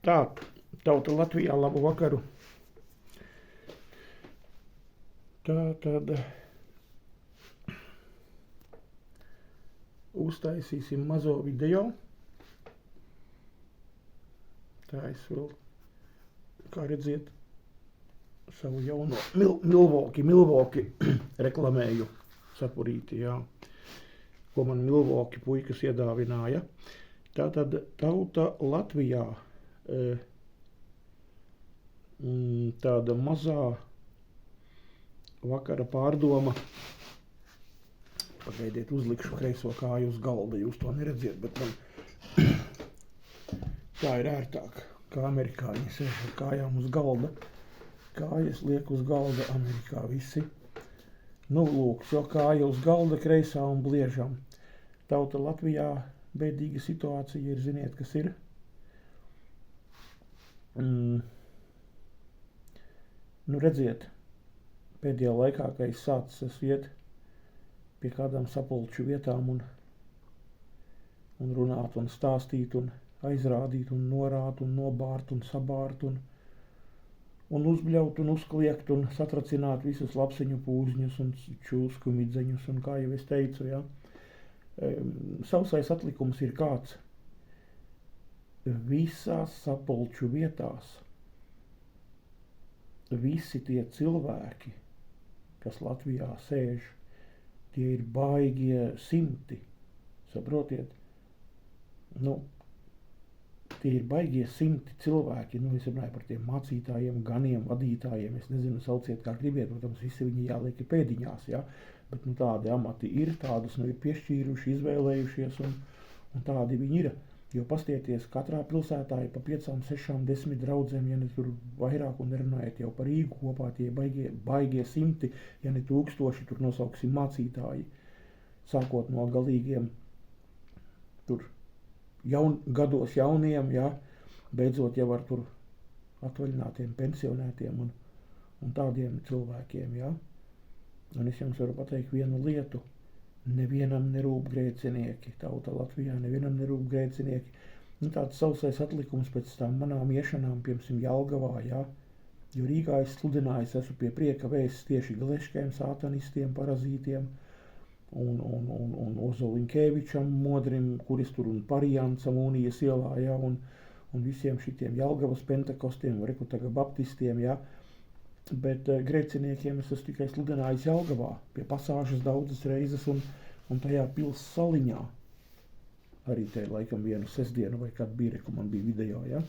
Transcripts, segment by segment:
Tā, tauta Latvijā, labu vakaru. Tā tad uztaisīsim mazo video. Tā es vēl, kā redziet, savu jauno Milwaukee reklamēju sapurīti, jā, ko man Milwaukee puikas iedāvināja. Tātad tauta Latvijā, tāda mazā vakara pārdoma. Pagaidiet, uzlikšu kreiso kāju uz galda, jūs to neredziet, bet man tā ir ērtāk, kā amerikāņi sēž ar kājām uz galda. Kājas liek uz galda Amerikā visi. Nu, lūk, šo kāja uz galda kreisā un bliežam. Tauta Latvijā bēdīga situācija ir, ziniet, kas ir. Nu, redziet, pēdējā laikā, kad es sācis iet pie kādām sapulču vietām un runāt un stāstīt un aizrādīt un norāt un nobārt un sabārt un uzbļaut un uzkliegt un satracināt visus lapseņu pūžņus un čūsku midzeņus un kā jau es teicu, ja. Sausais atlikums ir kāds. Visās sapulču vietās visi tie cilvēki, kas Latvijā sēž, tie ir baigie simti, saprotiet? Nu, tie ir baigie simti cilvēki, nu es runāju par tiem mācītājiem, ganiem, vadītājiem, es nezinu, sauciet kā gribiet, protams, visi viņi jāliek pēdiņās, ja, bet nu tādi amati ir, tādus nu ir piešķīruši, izvēlējušies un tādi viņi ir. Jo pastieties, katrā pilsētā ir pa 5, 6, 10 draudzēm, ja ne tur vairāk un nerunājiet jau par Rīgu kopā, tie baigie simti, ja ne 1000, tur nosauksim mācītāji, sākot no galīgiem tur gados jauniem, ja, beidzot jau ar tur atvaļinātiem pensionētiem un tādiem cilvēkiem, ja. Un es jums varu pateikt vienu lietu. Nevienam nerūp grēcinieki, tauta Latvijā, nevienam nerūp grēcinieki. Nu, tāds sausais atlikums pēc tām manām iešanām, piemēram, Jelgavā, ja, jo Rīgā es sludinājis, esmu pie prieka vēsts tieši galeškajiem, sātanistiem, parazītiem un Ozoliņkevičam, Modrim, kuris tur un Parijancam Unijas ielā, ja, un visiem šitiem Jelgavas pentekostiem, Rekutaga baptistiem, ja. Bet grēciniekiem es esmu tikai sludinājis Jelgavā, pie pasāžas daudzas reizes un tajā pils saliņā. Arī te laikam vienu sestdienu vai kad bija, kur man bija video, ja.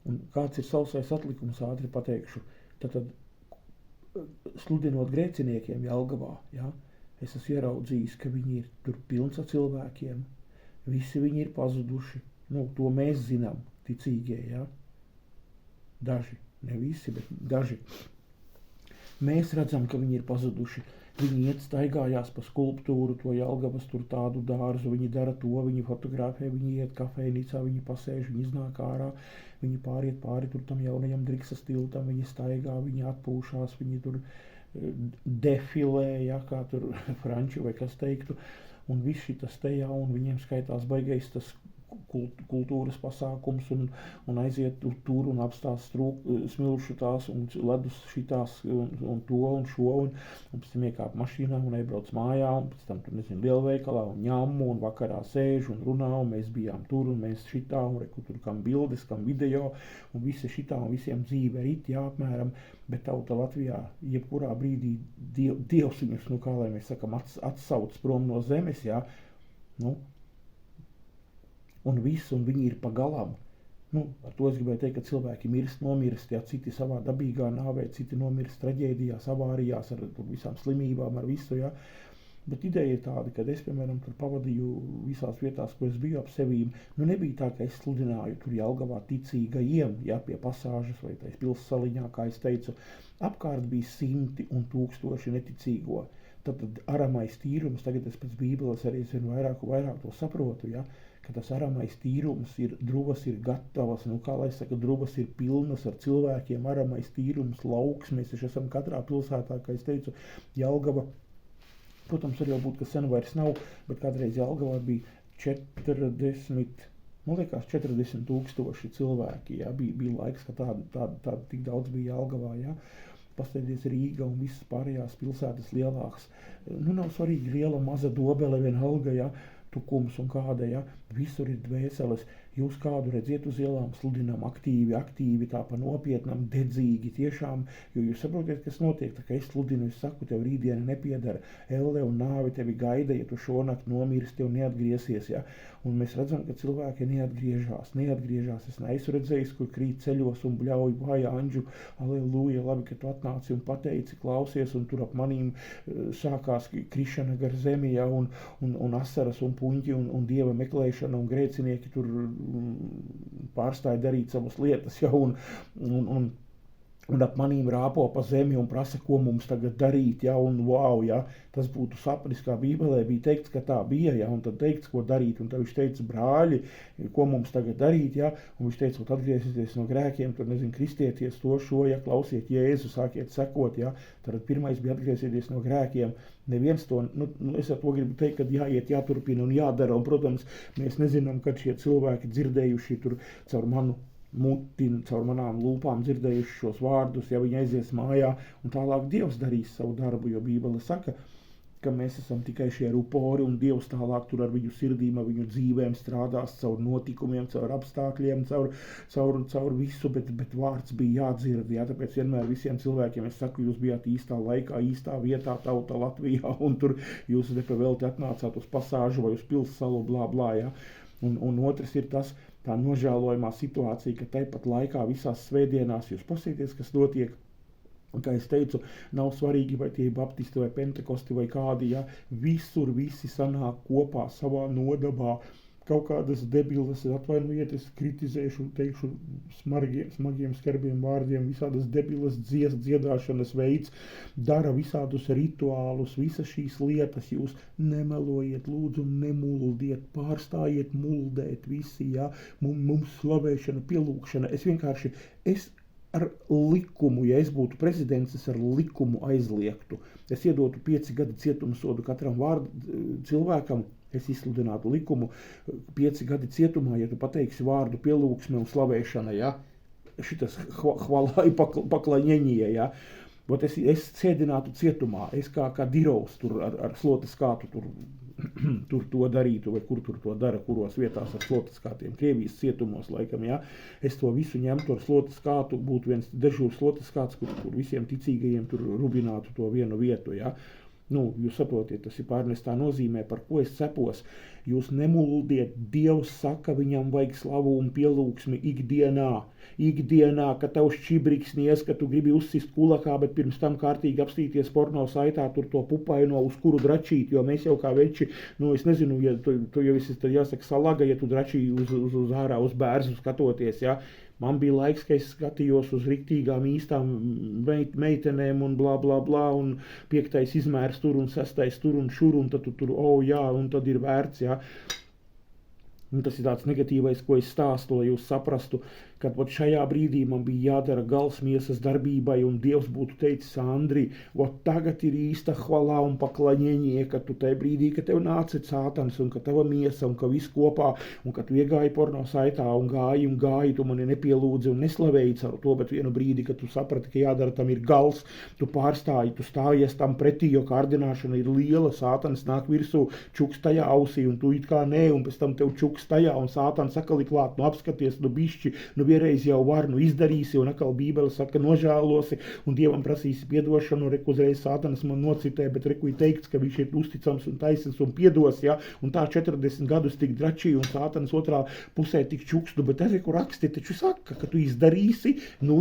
Un kāds ir sausais atlikums, ātri pateikšu. Tad sludinot grēciniekiem Jelgavā, ja, es esmu ieraudzījis, ka viņi ir tur pilns ar cilvēkiem. Visi viņi ir pazuduši. Nu, to mēs zinām, ticīgie, ja. Daži. Ne visi, bet daži. Mēs redzam, ka viņi ir pazuduši. Viņi iet staigājās pa skulptūru, to Jelgavas tur tādu dārzu, viņi dara to, viņi fotografē, viņi iet kafejnīcā, viņi pasēž, viņi iznāk ārā, viņi pāriet pāri tur tam jaunajam Driksas tiltam, viņi staigā, viņi atpūšās, viņi tur defilē, ja, kā tur franči vai kas teiktu, un viss šitas te jau, un viņiem skaitās baigais tas kultūras pasākums un aiziet tur un apstās smilšu tās un ledus šitās un to un šo un pēc tam iekāp mašīnā un aizbrauc mājā un pēc tam tur, nezinu, lielveikalā un ņamu un vakarā sēž un runā un mēs bijām tur un mēs šitā un reku tur kam bildes, kam video un visi šitā un visiem dzīve rit, jā, apmēram, bet tauta Latvijā jebkurā brīdī Dievs viņus, nu kā lai mēs sakam, atsauc prom no zemes, jā, nu, un viss, un viņi ir pa galam. Nu, ar to es gribēju teikt, ka cilvēki nomirst, ja citi savā dabīgā nāvē, citi nomirst traģēdijās, avārijās, ar visām slimībām, ar visu, ja. Bet ideja ir tāda, ka es, piemēram, tur pavadīju visās vietās, ko es biju ap sevīm. Nu, nebija tā, ka es sludināju tur Jelgavā ticīgajiem, ja, pie pasāžas vai tais pils saliņā, kā es teicu. Apkārt bija 100 un 1000 neticīgo. Tad aramais tīrums, tagad es pēc Bībeles arī vairāk to saprotu, ja. Ka tas aramais tīrums ir, druvas ir gatavas, nu kā lai saka, druvas ir pilnas ar cilvēkiem, aramais tīrums, lauks, mēs taču esam katrā pilsētā, kā es teicu, Jelgava, protams, arī jau būt, ka sen vairs nav, bet kādreiz Jelgavā bija 40 man liekas, 40,000 cilvēki, jā, bija laiks, ka tāda tik daudz bija Jelgavā, jā. Paskatieties Rīga un visas pārējās pilsētas lielākas. Nav svarīgi liela, maza dobele, vienalga, jā, tukums un kāda, jā, visur ir dvēseles. Jūs kādu redziet uz ielām, sludinām aktīvi, tā pa nopietnam, dedzīgi, tiešām, jo jūs saprotiet, kas notiek, tā kā es sludinu, es saku, tev rītdiena nepiedara, elle un nāve tevi gaida, ja tu šonakt nomirsti un neatgriezies, ja, un mēs redzam, ka cilvēki neatgriežās, es neesmu redzējis, kur krīt ceļos un bļauj vāja anģu, aleluja, labi, ka tu atnāci un pateici, klausies, un tur ap manīm sākās krišana gar zemi, ja, un asaras un puņķi, un dieva meklēšana, un grēcinieki tur pārstāja darīt savas lietas, ja, un ap manīm rāpo pa zemi un prasa, ko mums tagad darīt, ja, un wow, ja, tas būtu sapnis, kā Bībelē bija teikts, ka tā bija, ja, un tad teikts, ko darīt, un tad viņš teica, brāļi, ko mums tagad darīt, ja, un viņš teica, atgriezieties no grēkiem, tur, kristieties to šo, ja, klausiet Jēzu, sākiet sekot, ja, tad pirmais bija atgriezieties no grēkiem, neviens to, es ar to gribu teikt, ka jāiet, jāturpina un jādara, un, protams, mēs nezinām, kad šie cilvēki dzirdējuši tur caur manu muti, caur manām lūpām dzirdējuši šos vārdus, ja viņi aizies mājā, un tālāk Dievs darīs savu darbu, jo Bībele saka, ka mēs esam tikai šie rupori, un Dievs tālāk tur ar viņu sirdīm, ar viņu dzīvēm strādās caur notikumiem, caur apstākļiem, caur visu, bet vārds bija jādzird, jā, tāpēc vienmēr visiem cilvēkiem es saku, jūs bijāt īstā laikā, īstā vietā, tauta Latvijā, un tur jūs nepavēlti atnācāt uz pasāžu vai uz pilssalu, blā, blā, jā. Un otrs ir tas, tā nožēlojamā situācija, ka tāpat laikā visās svētdienās jūs pasieties, kas notiek. Un, kā es teicu, nav svarīgi, vai tie ir baptisti vai pentekosti vai kādi, ja visur visi sanāk kopā savā nodabā, kaut kādas debilas, atvainojiet, es kritizēšu un teikšu smagiem, skarbiem vārdiem, visādas debilas dziedāšanas veids, dara visādus rituālus, visas šīs lietas, jūs nemelojiet, lūdzu, nemuldiet, pārstājiet muldēt visi, ja, mums slavēšana, pielūkšana, es ar likumu, ja es būtu prezidents, es ar likumu aizliegtu. Es iedotu 5 gadu cietumsodu katram cilvēkam, es izsludinātu likumu 5 gadi cietumā, ja tu pateiksi vārdu pielūgsme un slavēšana, ja, šitas hvalai paklaņeņie, ja. Bet es sēdinātu cietumā, es kā dirovs tur ar slotes kātu tur to darītu, vai kur tur to dara, kuros vietās ar slotes kātiem, Krievijas cietumos laikam, ja. Es to visu ņemtu ar slotes kātu, būtu viens dežūrs slotes kāts, kur visiem ticīgajiem tur rubinātu to vienu vietu, ja. Jūs saprotiet, tas ir pārnestā nozīmē, par ko es cepos. Jūs nemuldiet, Dievs saka, viņam vajag slavu un pielūgsmi ikdienā, ka tavs čibriksnies, ka tu gribi uzsist kulakā, bet pirms tam kārtīgi apstīties porno saitā, tur to pupaino, uz kuru dračīt, jo mēs jau kā veči, es nezinu, ja tu jau esi, tad jāsaka salaga, ja tu dračīji uz ārā, uz bērzu skatoties, ja. Man bija laiks, ka es skatījos uz riktīgām īstām meitenēm un blā, blā, blā, un 5. izmērs tur un 6. tur un šur, un tad tu tur, jā, un tad ir vērts, jā. Un tas ir tāds negatīvais, ko es stāstu, lai jūs saprastu, kad šajā brīdī man bija jādara gals miesas darbībai, un Dievs būtu teicis, Andri, tagad ir īsta hvalā un paklaņeņie, ka tu tajā brīdī, ka tev nāca sātans, un ka tava miesa, un ka viss kopā, un ka tu iegāji porno saitā, un gāji, tu mani nepielūdzi un neslavēji caur to, bet vienu brīdi, kad tu saprati, ka jādara tam ir gals, tu pārstāji, tu stājies tam pretī, jo kārdināšana ir liela, sātans nāk virsū, čuks tajā ausī, un tu it kā nē, un pēc tam tev čuks tajā, un sātans sakali klāt, apskaties, bišķi, vienreiz jau var, izdarīsi, un atkal Bībele saka, nožēlosi, un Dievam prasīsi piedošanu, reku uzreiz sātanas man nocitē, bet reku ir teikts, ka viņš ir uzticams un taisns un piedos, ja, un tā 40 gadus tik dračīja, un sātanas otrā pusē tik čukstu, bet reku raksti taču saka, ka tu izdarīsi,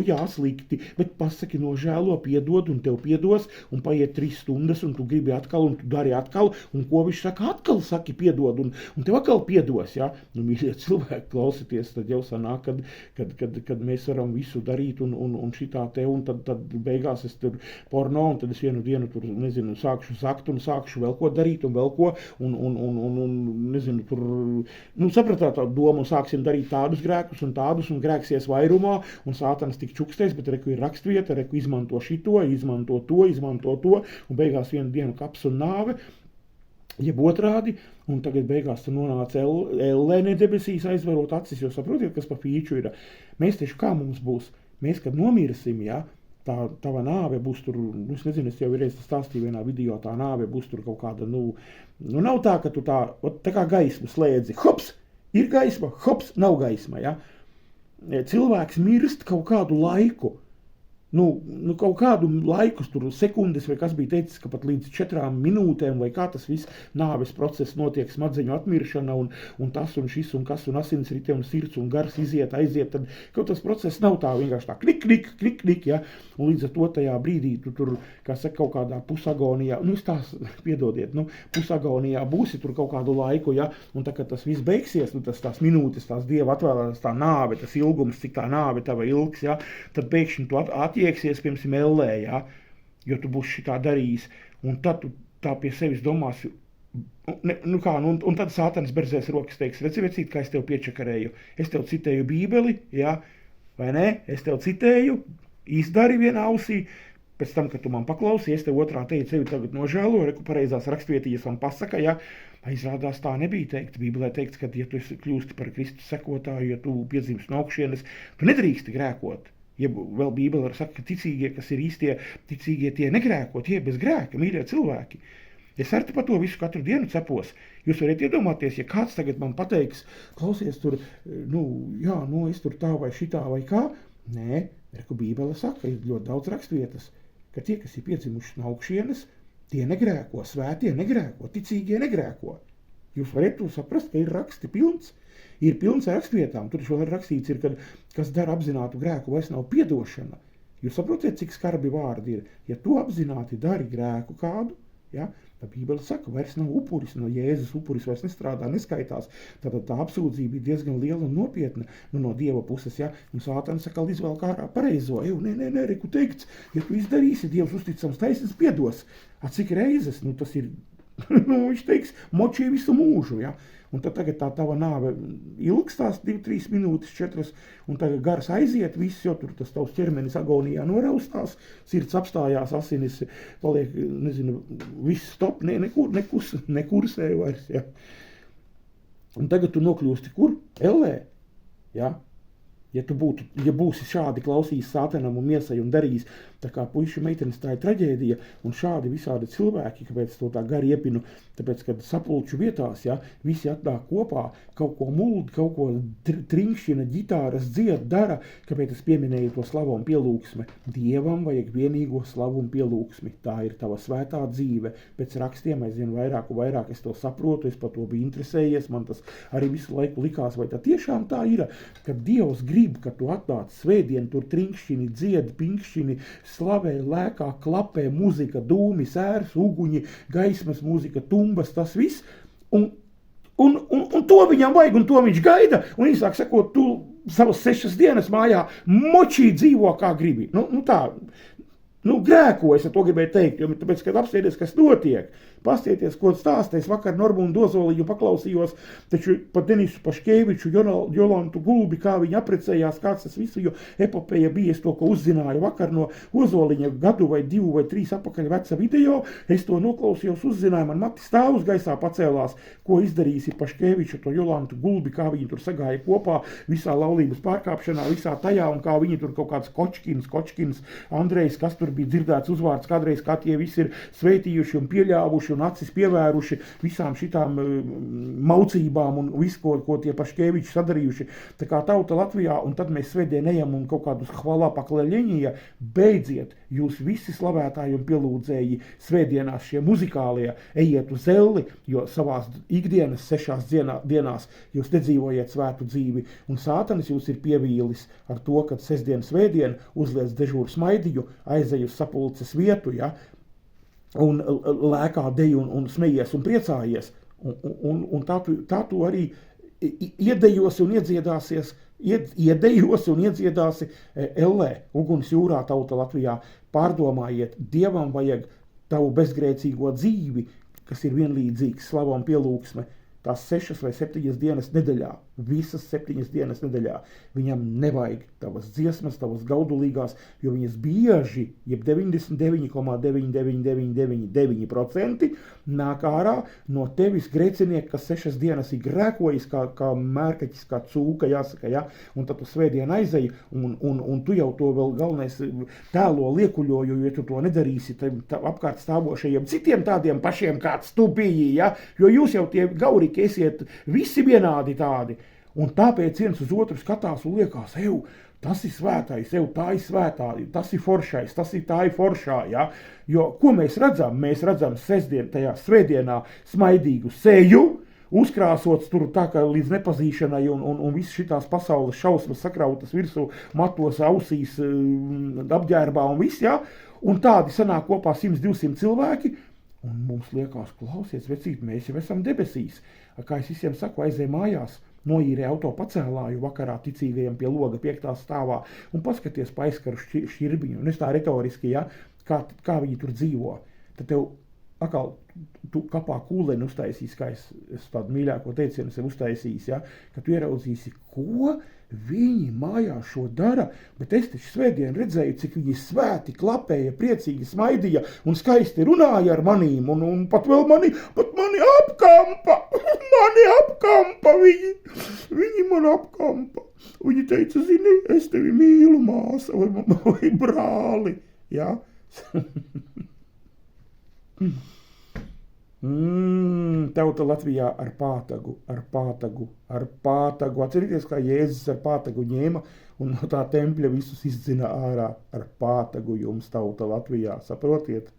jā, slikti, bet pasaki nožēlo, piedod, un tev piedos, un paiet 3 stundas, un tu gribi atkal, un tu dari atkal, un ko viņš saka, atkal saki piedod, un tev atkal piedos, ja, mīļie cilvēki, klausieties, tad jau sanāk, kad mēs varam visu darīt un šitā te, un tad beigās es tur porno, un tad es vienu dienu tur, nezinu, sākšu zakt un sākšu vēl ko darīt un vēl ko, un nezinu, tur, sapratāt tā domu, un sāksim darīt tādus grēkus un tādus, un grēksies vairumā, un sātans tik čukstēs, bet reku ir rakstvieta, reku izmanto šito, izmanto to, un beigās vienu dienu kaps un nāve. jeb otrādi, un tagad beigās tu nonāc ellēne debesīs aizvarot acis, jo saprotiet, kas pa pīču ir. Mēs tieši kā mums būs, mēs, kad nomirsim, ja, tā tava nāve būs tur, es nezinu, es jau reiz stāstīju vienā video, tā nāve būs tur kaut kāda, nav tā, ka tu tā kā gaismu slēdzi, hops, ir gaisma, hops, nav gaisma, ja. Cilvēks mirst kaut kādu laiku, kaut kādu laiku, tur sekundes, vai kas bija teicis, ka pat līdz 4 minūtēm, vai kā tas viss nāves process notiek, smadzeņu atmiršana, un tas, un šis, un kas, un asinsrite, un sirds, un gars aiziet, tad kaut tas process nav tā vienkārši tā klik, ja, un līdz ar to tajā brīdī tu tur, kā saka, kaut kādā pusagonijā, pusagonijā būsi tur kaut kādu laiku, ja, un tā, kad tas viss beigsies, tās minūtes, tās Dieva atvēlētās, tā nāve, tas ilgums, cik tā nāve tava ilgs, ja, tad pēkšņi tu attieksies, piemēram, ellē, ja, jo tu būsi šitā darījis, un tad tu tā pie sevis domāsi, un tad Sātans berzēs rokas teiks, redzi, vecīt, kā es tev piečakarēju, es tev citēju Bībeli, ja, vai ne, es tev citēju, izdari vienā ausī, pēc tam, kad tu man paklausies, tev otrā teica, sevi tagad nožēlo, reku pareizās rakstvietījas man pasaka, ja, izrādās tā nebija teikts, Bībelē teikts, ka, ja tu kļūsti par Kristus sekotāju, ja tu piedzimst no augšienes, tu nedrīksti grēkot. Ja vēl Bībele saka, ka ticīgie, kas ir īstie ticīgie, tie negrēko, tie bez grēka, mīļie cilvēki. Es arī par to visu katru dienu cepos. Jūs varat iedomāties, ja kāds tagad man pateiks, klausies tur, es tur tā vai šitā vai kā. Nē, reku Bībele saka, ir ļoti daudz rakstvietas, ka tie, kas ir piedzimuši no augšienes, tie negrēko, svētie negrēko, ticīgie negrēko. Jūs varat to saprast, ka ir raksti pilns. Ir pilns ar rakstvietām, tur vēl rakstīts ir, kad kas dara apzinātu grēku, vairs nav piedošana. Jūs saprotiet, cik skarbi vārdi ir. Ja tu apzināti dari grēku kādu, ja, tad Bībele saka, vairs nav upuris, no Jēzus upuris vairs nestrādā, neskaitās. Tad tā apsūdzība ir diezgan liela un nopietna no Dieva puses, ja, un Sātans saka, izvēl kārā pareizo. Nē, reku teikts, ja tu izdarīsi, Dievs uzticams taisnīgs piedos. Cik reizes, tas ir, viņš teiks, močī visu mūžu, ja. Un tad tagad tā tava nāve ilgs tās 2-3 minūtes, 4, un tagad gars aiziet viss, jo tur tas tavs ķermenis agonijā noraustās, sirds apstājās, asinis paliek, viss stop, nekursē vairs, ja. Un tagad tu nokļūsti kur? Ellē, ja. Ja būsi šādi klausījis Sātanam un miesai un darījis, tā kā puiši meitenes, tā ir traģēdija, un šādi visādi cilvēki, kāpēc to tā gari iepinu, tāpēc, kad sapulču vietās, ja, visi atnāk kopā, kaut ko muldi, kaut ko trinkšķina, ģitāras dzied, dara, kāpēc es pieminēju to slavu un pielūgsmi. Dievam vajag vienīgo slavu un pielūgsmi. Tā ir tava svētā dzīve. Pēc rakstiem aizvien vairāk un vairāk es to saprotu, es par to biju interesējies, man tas arī visu laiku likās, vai tā tiešām tā ir, ka Dievs grib, ka tu atnāc svētdien, tur trinkšķini, dzied, pinkšķini, slavē, lēkā, klapē, muzika, dūmi, sērs, uguņi, gaismas muzika, tumbas, tas viss. Un to viņam vajag, un to viņš gaida, un īsāk sakot, tu savas 6 dienas mājā močī dzīvo kā gribi. Grēko, es to gribēju teikt, jo tāpēc, kad apsēdies, kas notiek, pastieties, ko stāsta, es vakar Normundu Ozoliņu paklausījos, taču par Denisu Paškeviču, Jolantu Gulbi, kā viņi aprecējās, kāds tas visu, jo epopeja bija, es to, ko uzzināju vakar no Ozoliņa gadu vai 2 vai 3 apakaļ veca video, es to noklausījos, uzzināju, man mati stāvus gaisā pacēlās, ko izdarīsi Paškeviču, to Jolantu Gulbi, kā viņi tur sagāja kopā, visā laulības pārkāpšanā, visā tajā, un kā viņi tur kaut kāds Kočkins, Andrejs, kas tur bija dzirdēts uzvārds kādreiz, kā tie visi ir sveitījuši un pieļāvuši un acis pievēruši visām šitām maucībām un visu, ko tie Paškeviči sadarījuši. Tā kā tauta Latvijā, un tad mēs svētdien ejam un kaut kādus hvalā paklēļiņija, beidziet, jūs visi slavētāji un pielūdzēji svētdienās šie muzikālie, ejiet uz elli, jo savās ikdienas 6 dienās jūs nedzīvojiet svētu dzīvi, un Sātanis jūs ir pievīlis ar to, kad sestdien svētdien uzliec dežūru smaidīju, aizeju uz sapulces vietu, ja, un lēkā deju un smejies un priecājies, un tā tu arī iedejosi un iedziedāsi ellē, uguns jūrā tauta Latvijā. Pārdomājiet, Dievam vajag tavu bezgrēcīgo dzīvi, kas ir vienlīdzīgs slavam pielūgsme, tās 6 vai 7 dienas nedēļā. Visas 7 dienas nedēļā. Viņam nevajag tavas dziesmas, tavas gaudulīgās, jo viņas bieži, jeb 99,99999% nāk ārā no tevis grēcinieka, kas 6 dienas ir grēkojis, kā mērkaķis, kā cūka, jāsaka, ja? Un tad tu svētdien aizeji, un tu jau to vēl galvenais tēlo liekuļoju, jo tu to nedarīsi apkārt stāvošajiem citiem tādiem pašiem, kāds tu biji, ja? Jo jūs jau tie gaurīgi esiet visi vienādi tādi. Un tāpēc viens uz otru skatās un liekas, tas ir svētais, tā ir svētā, tas ir foršais, tā ir foršā, ja? Jo, ko mēs redzam? Mēs redzam tajā svētdienā smaidīgu seju, uzkrāsots tur tā kā līdz nepazīšanai un viss šitās pasaules šausmas sakrautas virsū, matos, ausīs, apģērbā un viss, ja? Un tādi sanāk kopā 100-200 cilvēki, un mums liekas, klausies, vecīt, mēs jau esam debesīs. Kā es visiem saku, aizēj mājās, noīrē auto pacēlāju vakarā ticīgajiem pie loga 5. stāvā un paskaties pa aizkaru šķirbiņu. Un es tā retoriski, ja, kā viņi tur dzīvo. Tad tev atkal tu kapā kūleni uztaisīs, kā es tādu mīļāko teicienu sev uztaisīs, ja, ka tu ieraudzīsi, ko viņi mājās šo dara, bet es taču svētdien redzēju, cik viņi svēti klapēja, priecīgi smaidīja un skaisti runāja ar manīm, un pat mani apkampa, viņi man apkampa. Viņi teica, zini, es tevi mīlu, māsa vai brāli, ja? Tauta Latvijā ar pātagu. Atcerieties, kā Jēzus ar pātagu ņēma un no tā tempļa visus izdzina ārā ar pātagu jums, tauta Latvijā. Saprotiet?